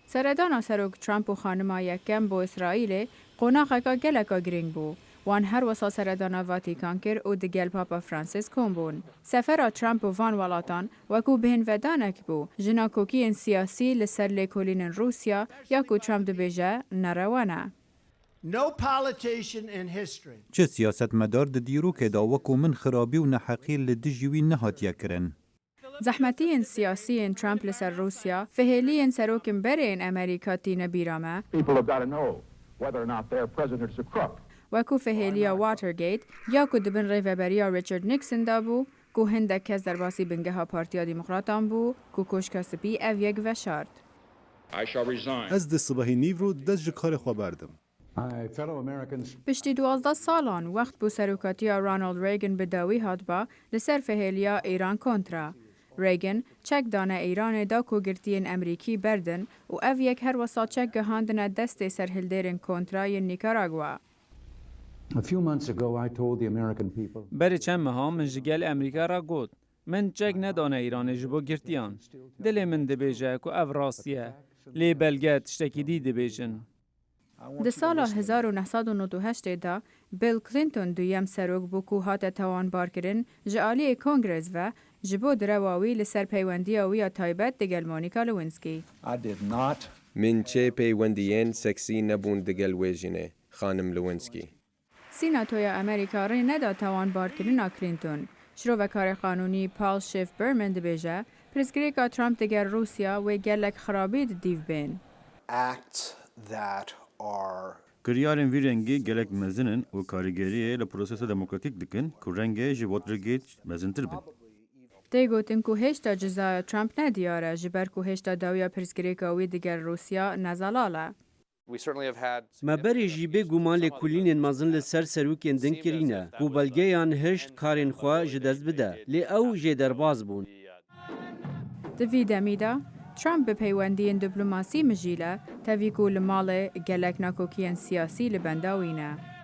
سردانا سروک ترامپ و خانما یکم با اسرائیل قناقا گلکا گرینگ بو. وان هر وسا سردانا واتیکان کر و دگل پاپا فرانسیس کن بون. سفر ترامپ و وان ولاتان وکو بهن ودانک بو. جنا کوکین سیاسی لسر لیکولین روسیا یا کو ترامپ دبیجه نروانه. No politician in history. چه سیاست مدار دیرو که دا وکو من خرابی و نحقی لدجوی نهاتیا کرن. زحمتين سياسيين ترامب لسر روسيا فهليين سروكن برين أمريكا تين بيرامة People have got to know whether or not their president's a crook. وكو فهليا واترغيت ياكو دبن ريفابريا ريتشارد نيكسون دابو كو هندك كز درباسي بنگها بارتيا ديمقراطان بو كو كوشكا سبي أفيك وشارد. از ده صبحی نیو رو دست کار خواه بردم. My fellow Americans, پشتی 12 سالان وقت بو سروکاتیا رونالد ریگن بداوی هات با لسر فهليا إيران كونترا. ریگن چک دانه ایران دا کو گرتین امریکی بردن و او یک هر وسا چک گهاندن دست سرهلدرین کنترای نیکاراگوا. a few months ago I told the American people بری چند ماه من جگل امریکا را گفت من چک ندانه ایران جبو گرتیان دل من دبیجه که او راستیه لی بلگه تشتکی دی دبیجن. ده سال 1998 دا بیل کلینتون دویم سروک بو کو هات توان بار کرن جعالی کنگرز و جبو درواوی لسر پیوندی آوی تایبت دگل مونیکا لوینسکی. من چه پیوندیین سکسی نبون دگل ویژنه خانم لوینسکی. سیناتوی امریکا ری ندا توان بار کرن کلینتون. شروع و کار قانونی پال شیف برمن دبیجه پرسگریکا ترامپ دگر روسیا و گلک خرابید دیو بین. Acts that are کریارن وی رنگی گلک مزنن و کارگریه لپروسس دموکراتیک دکن که رنگه جی واترگیت مزنتر بین. دی گوتن که هشتا جزای ترامپ ندیاره جبر که هشتا داویا پرسگریکاوی دگر روسیا نزالاله. ما بری جیبه گومان لکولین مازن لسر سروکین دن کرینه گو بلگیان هشت کارین خواه جدست بده لی او جدر باز بون. دوی دمیدا ترامپ به پیوندین دیپلماسی مجیله تاویکو لمال گلک ناکوکین سیاسی لبنداوینه.